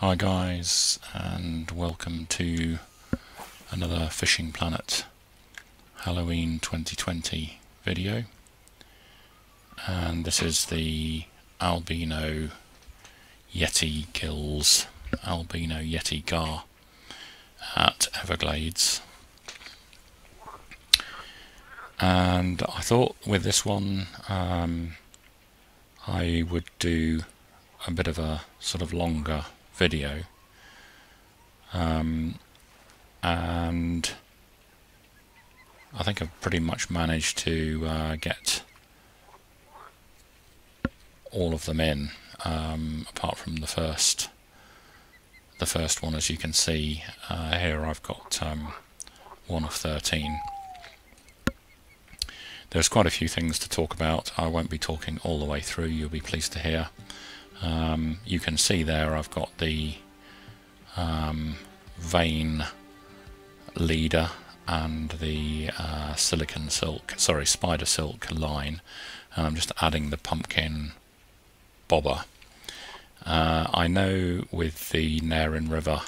Hi guys, and welcome to another Fishing Planet Halloween 2020 video. And this is the Albino Yeti kills, Albino Yeti gar at Everglades. And I thought with this one I would do a bit of a sort of longer video, and I think I've pretty much managed to get all of them in, apart from the first one. As you can see here, I've got 1 of 13. There's quite a few things to talk about. I won't be talking all the way through, you'll be pleased to hear. You can see there I've got the vein leader and the spider silk line, and I'm just adding the pumpkin bobber. I know with the Narin River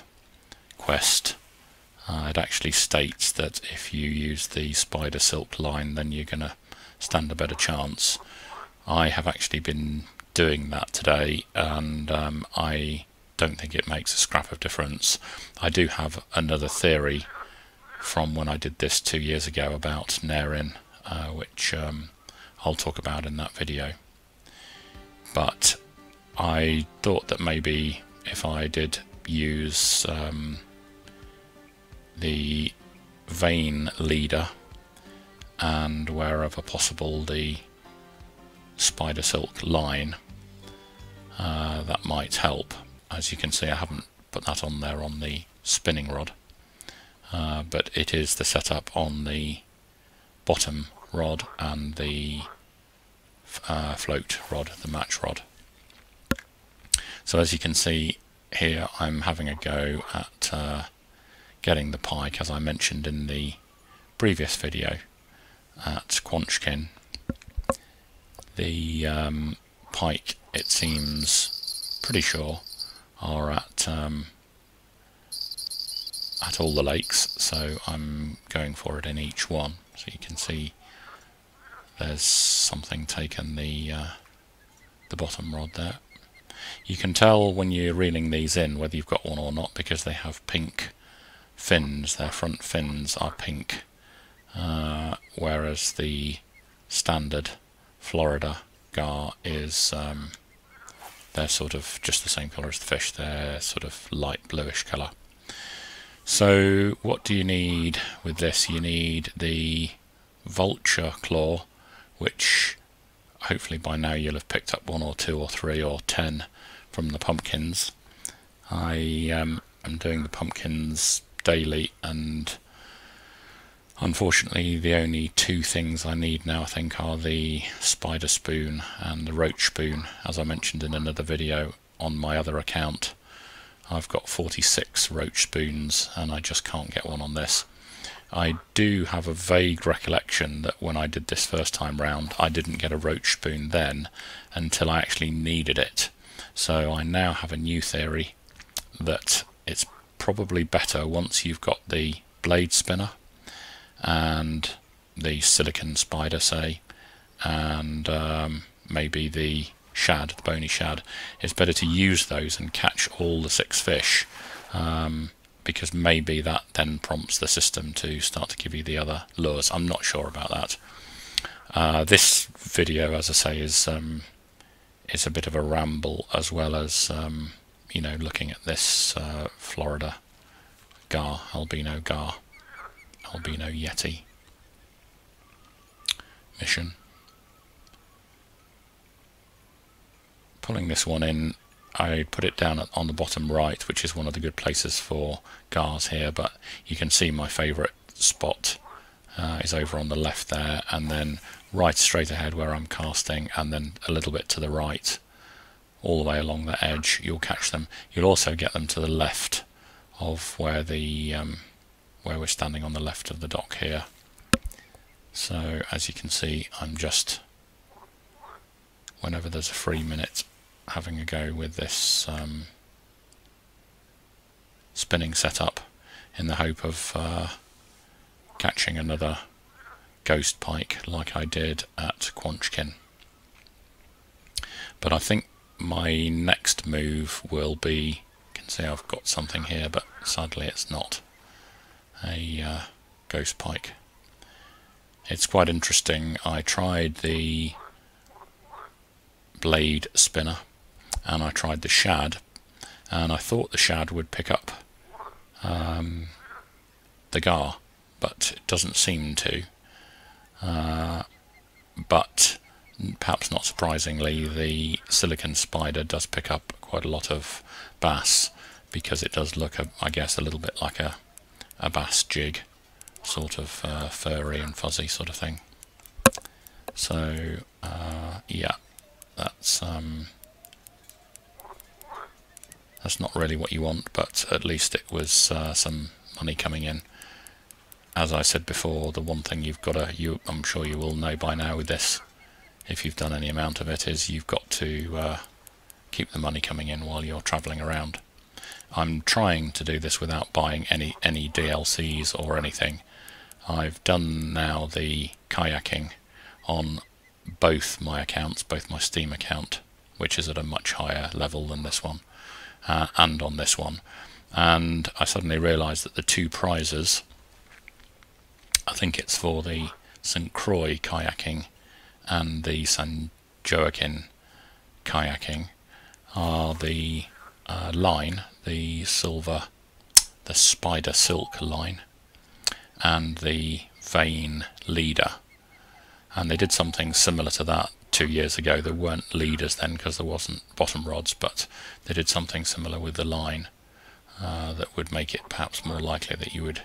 quest, it actually states that if you use the spider silk line then you're going to stand a better chance. I have actually been doing that today, and I don't think it makes a scrap of difference. I do have another theory from when I did this 2 years ago about Narin, which I'll talk about in that video. But I thought that maybe if I did use the vein leader and wherever possible the spider silk line, that might help. As you can see, I haven't put that on there on the spinning rod, but it is the setup on the bottom rod and the float rod, the match rod. So as you can see here, I'm having a go at getting the pike, as I mentioned in the previous video, at Quanchkin. The pike, it seems pretty sure, are at all the lakes, so I'm going for it in each one. So you can see there's something taken the bottom rod there. You can tell when you're reeling these in whether you've got one or not, because they have pink fins. Their front fins are pink, whereas the standard Florida gar is they're sort of just the same colour as the fish. They're sort of light bluish colour. So what do you need with this? You need the vulture claw, which hopefully by now you'll have picked up 1 or 2 or 3 or 10 from the pumpkins. I am doing the pumpkins daily, and unfortunately the only 2 things I need now, I think, are the spider spoon and the roach spoon. As I mentioned in another video on my other account, I've got 46 roach spoons and I just can't get one on this. I do have a vague recollection that when I did this first time round I didn't get a roach spoon then until I actually needed it. So I now have a new theory that it's probably better once you've got the blade spinner and the silicon spider, say, and maybe the shad, the bony shad, it's better to use those and catch all the 6 fish, because maybe that then prompts the system to start to give you the other lures. I'm not sure about that. This video, as I say, is a bit of a ramble, as well as you know, looking at this Florida gar, albino Yeti mission. Pulling this one in, I put it down on the bottom right, which is one of the good places for gars here, but you can see my favourite spot is over on the left there, and then right straight ahead where I'm casting, and then a little bit to the right, all the way along the edge, you'll catch them. You'll also get them to the left of where the where we're standing on the left of the dock here. So as you can see, I'm just, whenever there's a free minute, having a go with this spinning setup in the hope of catching another ghost pike like I did at Quanchkin. But I think my next move will be, you can see I've got something here, but sadly it's not a ghost pike. It's quite interesting. I tried the blade spinner and I tried the shad, and I thought the shad would pick up the gar, but it doesn't seem to. But perhaps not surprisingly, the silicon spider does pick up quite a lot of bass, because it does look, I guess, a little bit like a bass jig, sort of furry and fuzzy sort of thing. So yeah, that's not really what you want, but at least it was some money coming in. As I said before, the one thing you've got to, I'm sure you will know by now with this, if you've done any amount of it, is you've got to keep the money coming in while you're travelling around. I'm trying to do this without buying any DLCs or anything. I've done now the kayaking on both my accounts, both my Steam account, which is at a much higher level than this one, and on this one. And I suddenly realised that the two prizes, I think it's for the St. Croix kayaking and the San Joaquin kayaking, are the line, the spider silk line, and the vein leader. And they did something similar to that 2 years ago. There weren't leaders then because there wasn't bottom rods, but they did something similar with the line that would make it perhaps more likely that you would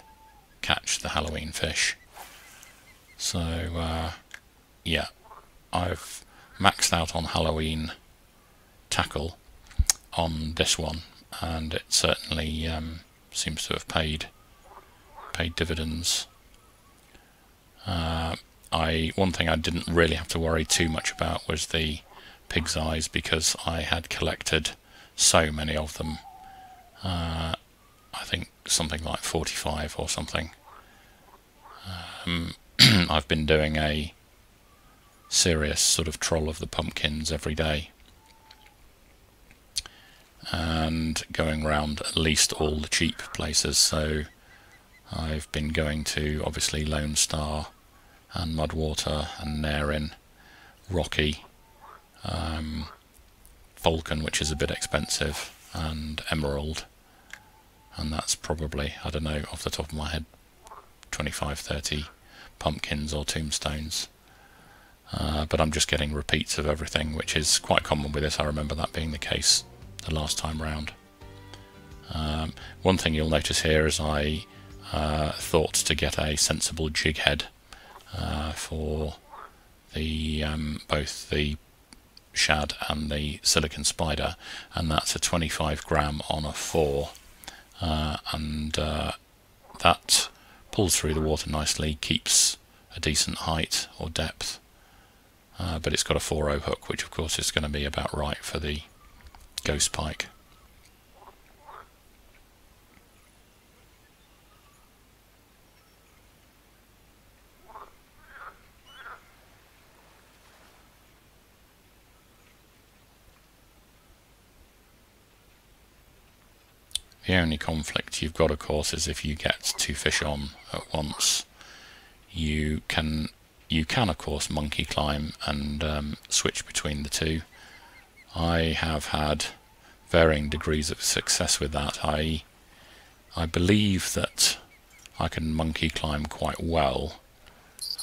catch the Halloween fish. So yeah, I've maxed out on Halloween tackle on this one, and it certainly seems to have paid dividends. One thing I didn't really have to worry too much about was the pig's eyes, because I had collected so many of them. I think something like 45 or something. I've been doing a serious sort of troll of the pumpkins every day, and going around at least all the cheap places. So I've been going to, obviously, Lone Star and Mudwater and Narin, Rocky, Vulcan, which is a bit expensive, and Emerald, and that's probably, I don't know, off the top of my head, 25-30 pumpkins or tombstones. But I'm just getting repeats of everything, which is quite common with this. I remember that being the case the last time round. One thing you'll notice here is I thought to get a sensible jig head for the both the shad and the silicon spider, and that's a 25 gram on a 4, and that pulls through the water nicely, keeps a decent height or depth, but it's got a 4.0 hook, which of course is going to be about right for the ghost pike. The only conflict you've got, of course, is if you get 2 fish on at once. You can of course monkey climb and switch between the two. I have had varying degrees of success with that. I believe that I can monkey climb quite well,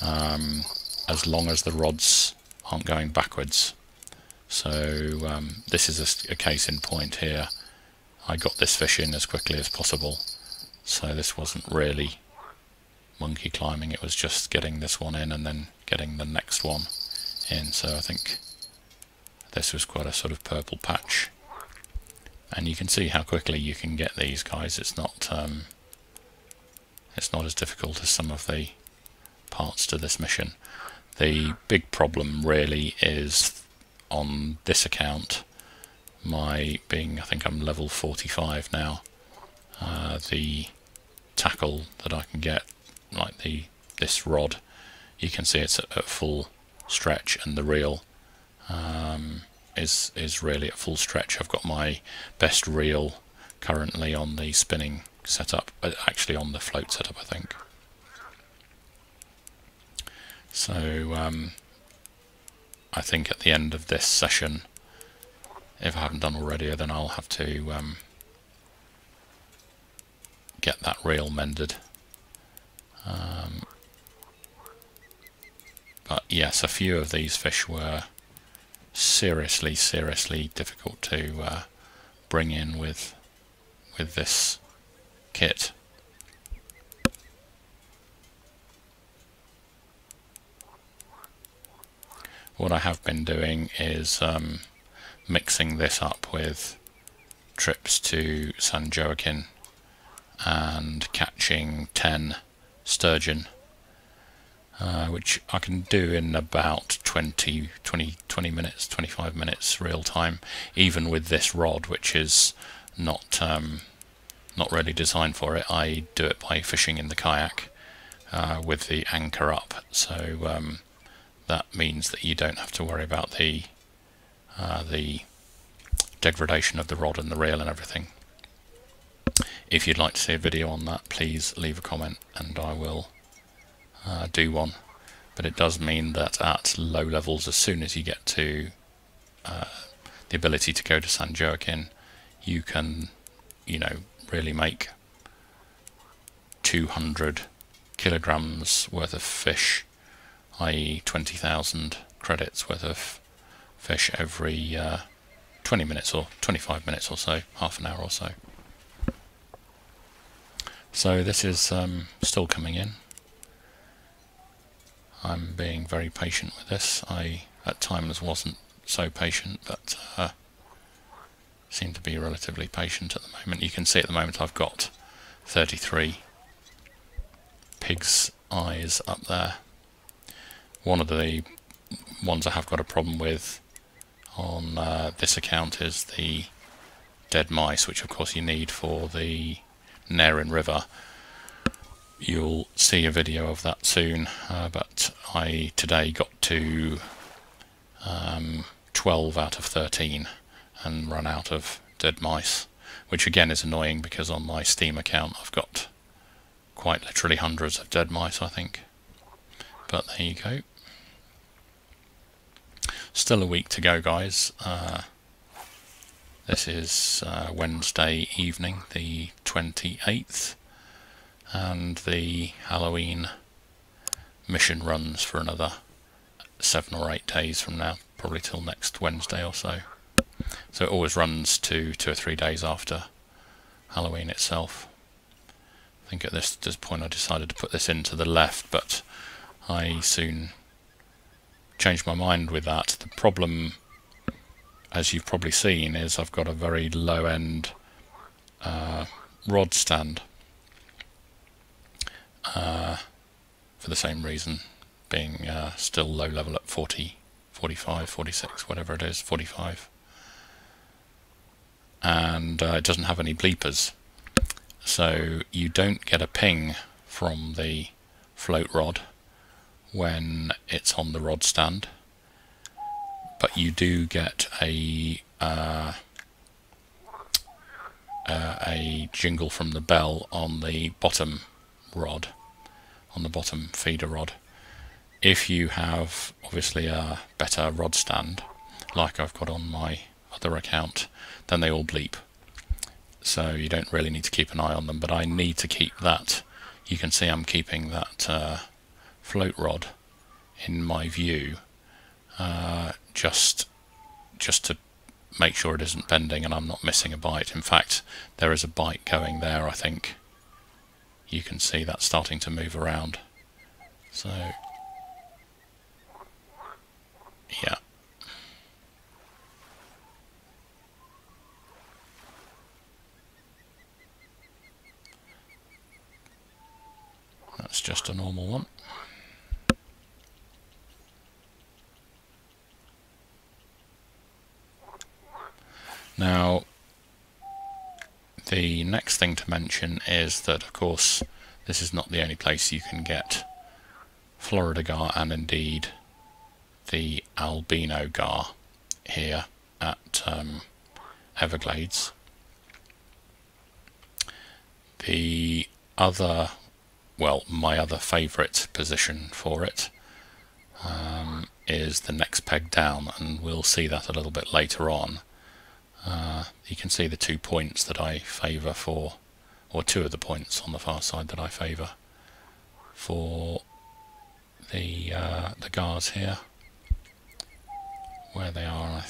as long as the rods aren't going backwards. So this is a case in point here. I got this fish in as quickly as possible, so this wasn't really monkey climbing, it was just getting this one in and then getting the next one in. So I think this was quite a sort of purple patch, and you can see how quickly you can get these guys. It's not as difficult as some of the parts to this mission. The big problem really is on this account, my being, I think I'm level 45 now, the tackle that I can get, like this rod, you can see it's at full stretch, and the reel is really at full stretch. I've got my best reel currently on the spinning setup, actually on the float setup, I think. So I think at the end of this session, if I haven't done already, then I'll have to get that reel mended. But yes, a few of these fish were seriously difficult to bring in with this kit. What I have been doing is mixing this up with trips to San Joaquin and catching 10 sturgeon, which I can do in about 20 minutes, 25 minutes real time, even with this rod, which is not really designed for it. I do it by fishing in the kayak with the anchor up, so that means that you don't have to worry about the degradation of the rod and the reel and everything. If you'd like to see a video on that, please leave a comment and I will do one. But it does mean that at low levels, as soon as you get to the ability to go to San Joaquin, you can, really make 200 kilograms worth of fish, i.e. 20,000 credits worth of fish every 20 minutes or 25 minutes or so, half an hour or so. So this is still coming in. I'm being very patient with this. I at times wasn't so patient, but seem to be relatively patient at the moment. You can see at the moment I've got 33 pig's eyes up there. One of the ones I have got a problem with on this account is the dead mice, which of course you need for the Narin River. You'll see a video of that soon, but I today got to 12 out of 13 and run out of dead mice, which again is annoying because on my Steam account I've got quite literally hundreds of dead mice, I think. But there you go. Still a week to go, guys. This is Wednesday evening, the 28th, and the Halloween mission runs for another 7 or 8 days from now, probably till next Wednesday or so. So it always runs to 2 or 3 days after Halloween itself. I think at this point I decided to put this into the left, but I soon changed my mind with that. The problem, as you've probably seen, is I've got a very low end rod stand for the same reason, being still low level at 40, 45, 46, whatever it is, 45. And it doesn't have any bleepers, so you don't get a ping from the float rod when it's on the rod stand, but you do get a jingle from the bell on the bottom rod, on the bottom feeder rod. If you have obviously a better rod stand, like I've got on my other account, then they all bleep. So you don't really need to keep an eye on them, but I need to keep that. You can see I'm keeping that float rod in my view, just to make sure it isn't bending and I'm not missing a bite. In fact, there is a bite going there, I think. You can see that starting to move around. So, yeah. That's just a normal one. Now, The next thing to mention is that, of course, this is not the only place you can get Florida gar and indeed the albino gar here at Everglades. The other, well, my other favourite position for it is the next peg down, and we'll see that a little bit later on. You can see the 2 points that I favour for, or 2 of the points on the far side that I favour for the gars here, where they are.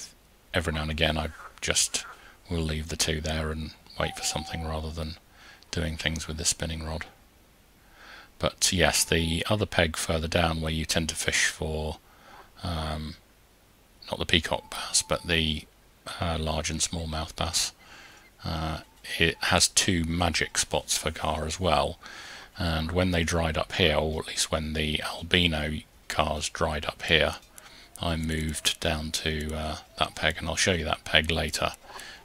Every now and again I just will leave the 2 there and wait for something rather than doing things with the spinning rod. But yes, the other peg further down where you tend to fish for not the peacock bass but the large and smallmouth bass, it has 2 magic spots for gar as well, and when they dried up here, or at least when the albino gars dried up here, I moved down to that peg, and I'll show you that peg later.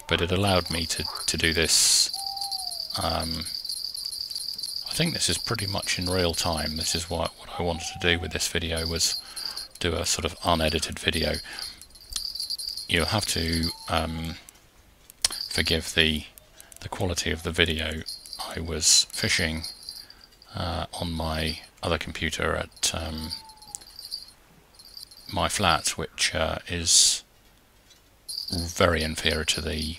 But it allowed me to do this. I think this is pretty much in real time. This is what I wanted to do with this video, was do a sort of unedited video. You'll have to forgive the quality of the video. I was fishing on my other computer at my flat, which is very inferior to the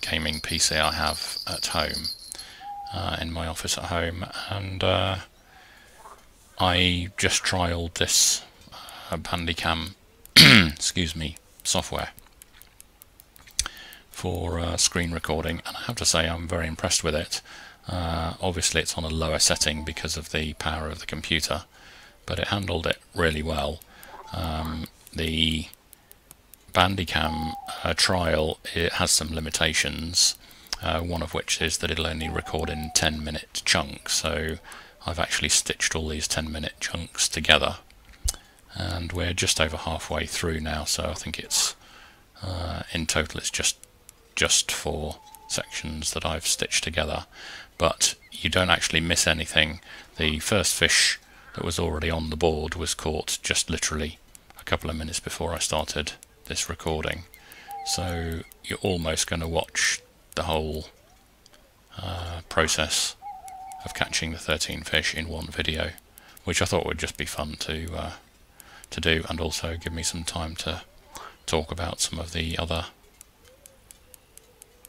gaming PC I have at home, in my office at home, and I just trialled this Bandicam excuse me, software for screen recording, and I have to say I'm very impressed with it. Obviously it's on a lower setting because of the power of the computer, but it handled it really well. The Bandicam trial, it has some limitations, one of which is that it'll only record in 10-minute chunks, so I've actually stitched all these 10-minute chunks together, and we're just over halfway through now, so I think it's in total it's just 4 sections that I've stitched together, but you don't actually miss anything. The first fish that was already on the board was caught just literally a couple of minutes before I started this recording, so you're almost going to watch the whole process of catching the 13 fish in one video, which I thought would just be fun to do, and also give me some time to talk about some of the other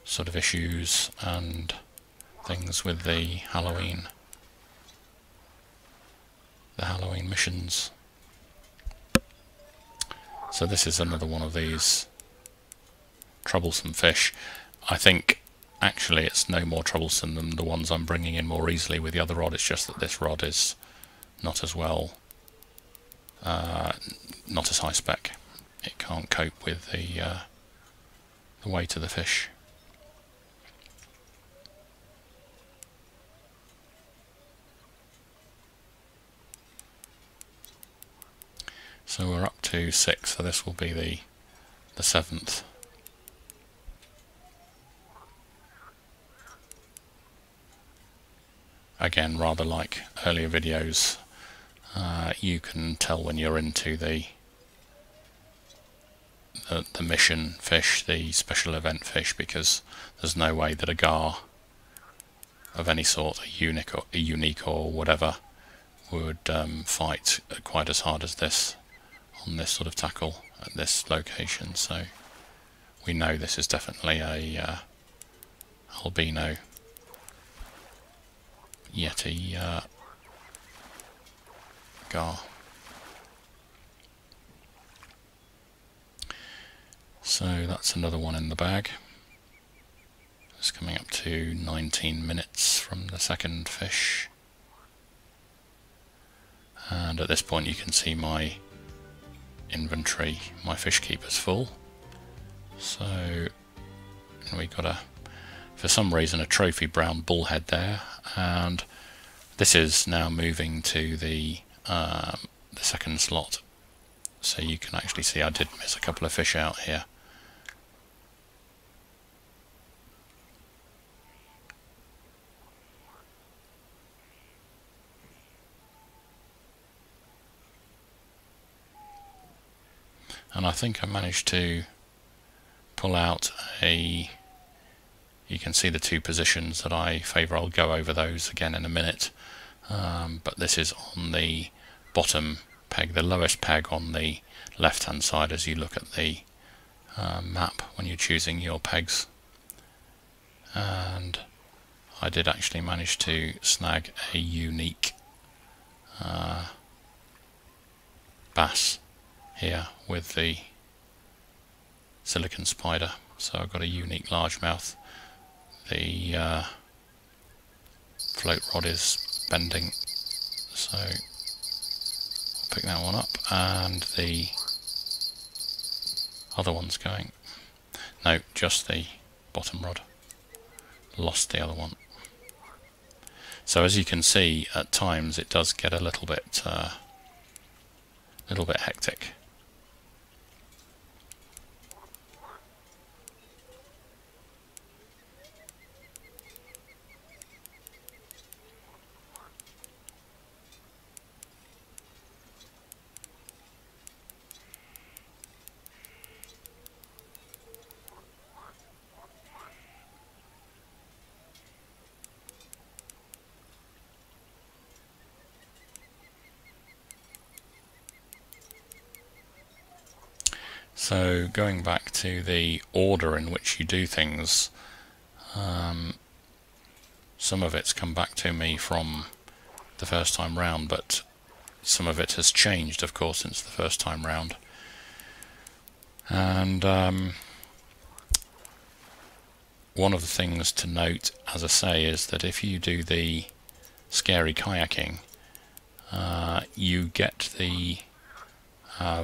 sort of issues and things with the Halloween missions. So this is another one of these troublesome fish. I think actually it's no more troublesome than the ones I'm bringing in more easily with the other rod. It's just that this rod is not as well, not as high spec. It can't cope with the weight of the fish. So we're up to 6, so this will be the 7th. Again, rather like earlier videos, you can tell when you're into the mission fish, the special event fish, because there's no way that a gar of any sort, a unique or whatever, would fight quite as hard as this on this sort of tackle at this location. So we know this is definitely a albino Yeti gar. So that's another one in the bag. It's coming up to 19 minutes from the second fish, and at this point you can see my inventory, my fish keeper's full. So we got for some reason a trophy brown bullhead there, and this is now moving to the second slot, so you can actually see I did miss a couple of fish out here. and I think I managed to pull out a, you can see the two positions that I favour. I'll go over those again in a minute, but this is on the bottom peg, the lowest peg on the left hand side as you look at the map when you're choosing your pegs. And I did actually manage to snag a unique bass here with the silicon spider, so I've got a unique largemouth. The float rod is bending, so I'll pick that one up, and the other one's going. No, just the bottom rod. Lost the other one. So as you can see, at times it does get a little bit hectic. So going back to the order in which you do things, some of it's come back to me from the first time round, but some of it has changed, of course, since the first time round. And one of the things to note, as I say, is that if you do the scary kayaking, you get the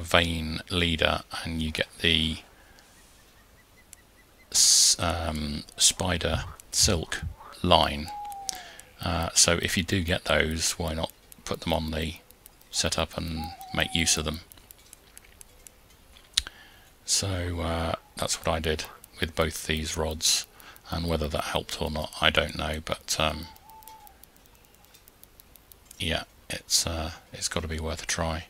vein leader and you get the spider silk line. So if you do get those, why not put them on the setup and make use of them? So that's what I did with both these rods, and whether that helped or not I don't know, but yeah, it's got to be worth a try.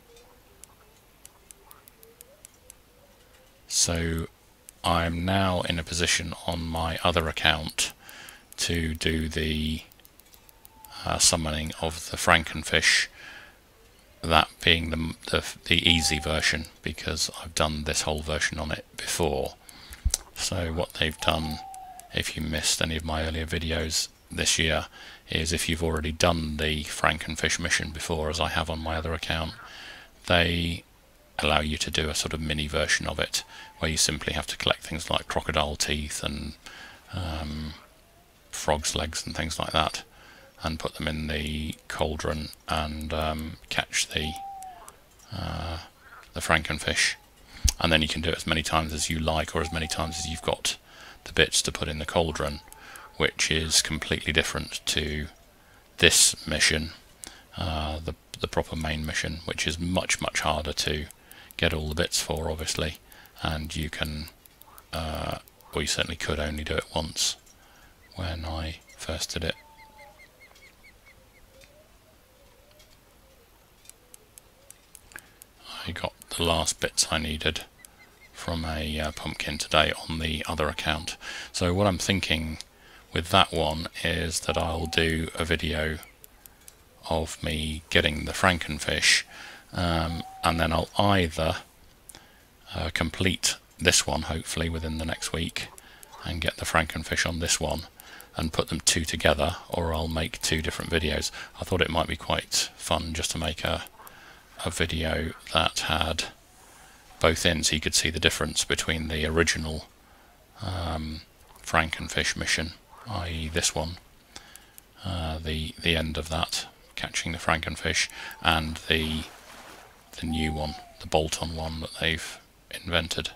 So I'm now in a position on my other account to do the summoning of the Frankenfish, that being the easy version, because I've done this whole version on it before. So what they've done, if you missed any of my earlier videos this year, is if you've already done the Frankenfish mission before, as I have on my other account, they allow you to do a sort of mini version of it, where you simply have to collect things like crocodile teeth and frog's legs and things like that, and put them in the cauldron and catch the Frankenfish. And then you can do it as many times as you like, or as many times as you've got the bits to put in the cauldron, which is completely different to this mission, the proper main mission, which is much harder to get all the bits for, obviously, and you can, well, you certainly could only do it once when I first did it. I got the last bits I needed from a pumpkin today on the other account. So what I'm thinking with that one is that I'll do a video of me getting the Frankenfish, and then I'll either complete this one, hopefully within the next week, and get the Frankenfish on this one and put them two together, or I'll make two different videos. I thought it might be quite fun just to make a video that had both in, so you could see the difference between the original Frankenfish mission, i.e. this one, the end of that, catching the Frankenfish, and the new one, the bolt-on one that they've invented.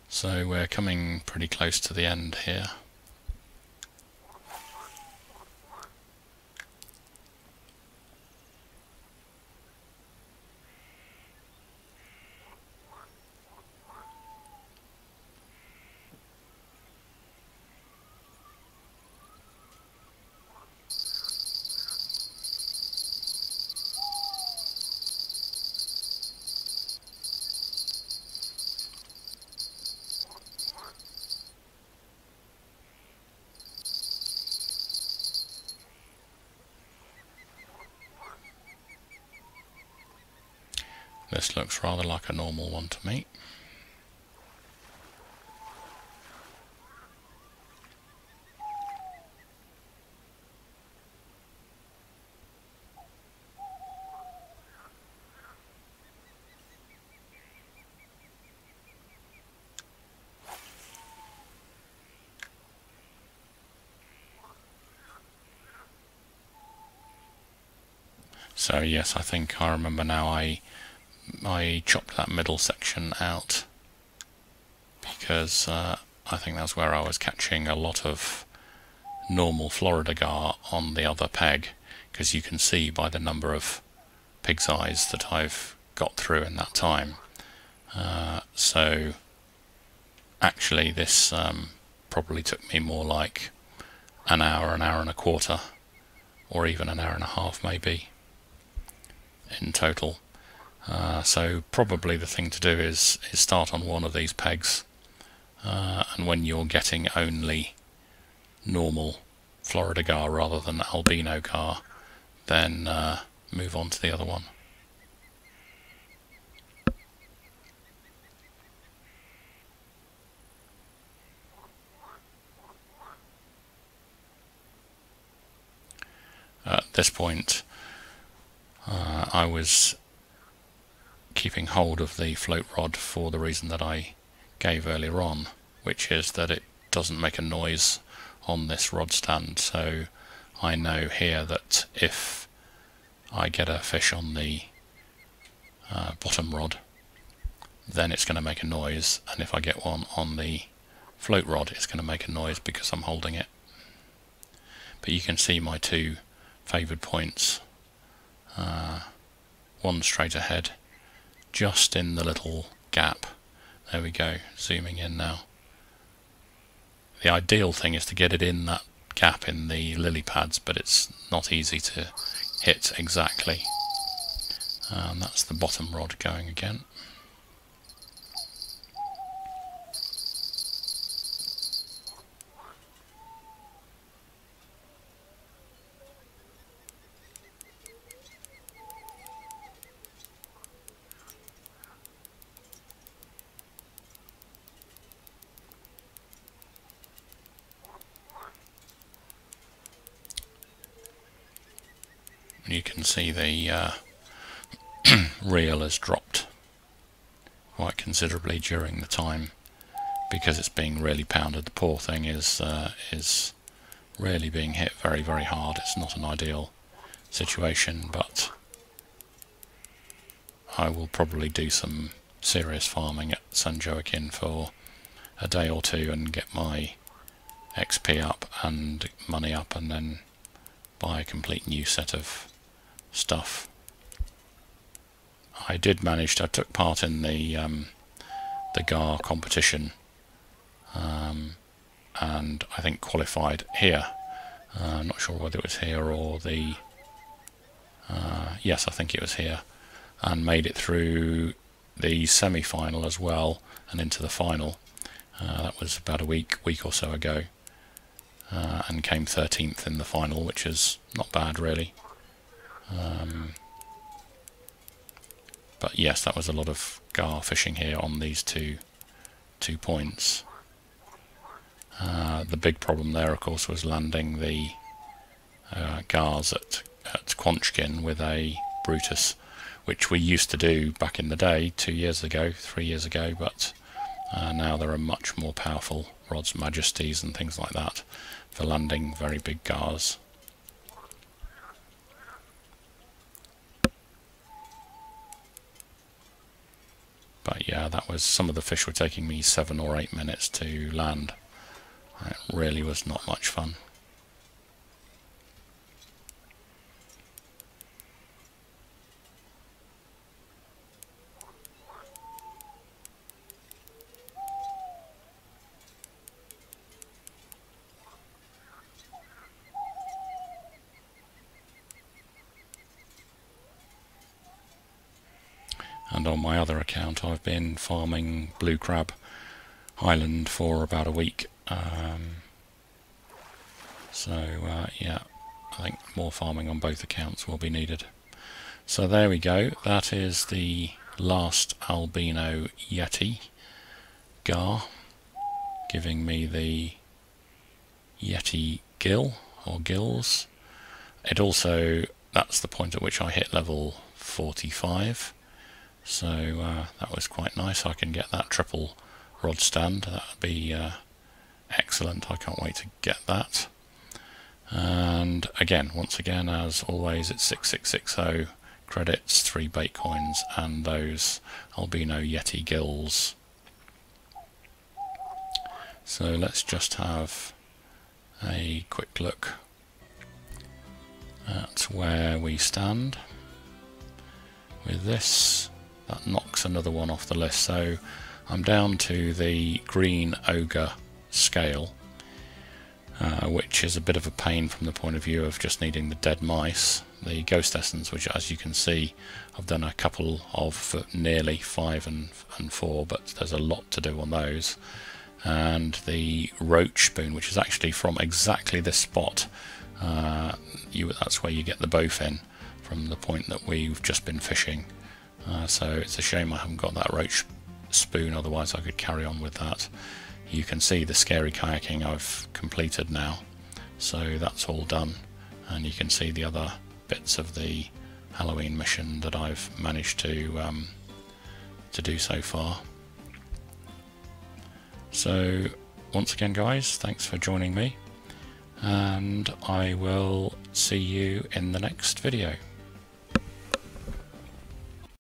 So we're coming pretty close to the end here. this looks rather like a normal one to me. So yes, I think I remember now, I chopped that middle section out because I think that's where I was catching a lot of normal Florida gar on the other peg, because you can see by the number of pig's eyes that I've got through in that time. So actually this probably took me more like an hour and a quarter, or even an hour and a half maybe in total. So probably the thing to do is start on one of these pegs, and when you're getting only normal Florida gar rather than albino gar, then move on to the other one. At this point I was keeping hold of the float rod for the reason that I gave earlier on, which is that it doesn't make a noise on this rod stand. So I know here that if I get a fish on the bottom rod, then it's going to make a noise, and if I get one on the float rod, it's going to make a noise because I'm holding it. But you can see my two favoured points, one straight ahead, just in the little gap. There we go, zooming in now. The ideal thing is to get it in that gap in the lily pads, but it's not easy to hit exactly. And that's the bottom rod going again. You can see the reel has dropped quite considerably during the time because it's being really pounded. The poor thing is really being hit very, very hard. It's not an ideal situation, but I will probably do some serious farming at San Joaquin for a day or two and get my XP up and money up, and then buy a complete new set of stuff. I did manage to, I took part in the GAR competition, and I think qualified here. I'm not sure whether it was here or the yes, I think it was here, and made it through the semi-final as well and into the final. That was about a week or so ago, and came 13th in the final, which is not bad really. But yes, that was a lot of gar fishing here on these two points. The big problem there, of course, was landing the gars at Quanchkin with a Brutus, which we used to do back in the day, 2 years ago, 3 years ago, but now there are much more powerful rods, Majesties and things like that, for landing very big gars. But yeah, that was, some of the fish were taking me 7 or 8 minutes to land. It really was not much fun. And on my other account, I've been farming blue crab Highland for about a week. Yeah, I think more farming on both accounts will be needed. So there we go. That is the last albino Yeti gar, giving me the Yeti gill or gills. It also, that's the point at which I hit level 45, so that was quite nice. I can get that triple rod stand. That would be excellent. I can't wait to get that. And again, once again, as always, it's 6660 credits, 3 bait coins, and those albino Yeti gills. So let's just have a quick look at where we stand with this. That knocks another one off the list. So I'm down to the green ogre scale, which is a bit of a pain from the point of view of just needing the dead mice. The ghost essence, which as you can see I've done a couple of for nearly 5 and 4, but there's a lot to do on those. And the roach spoon, which is actually from exactly this spot. That's where you get the bowfin, from the point that we've just been fishing. So it's a shame I haven't got that roach spoon, otherwise I could carry on with that. You can see the scary kayaking I've completed now, so that's all done, and you can see the other bits of the Halloween mission that I've managed to do so far. So once again guys, thanks for joining me, and I will see you in the next video.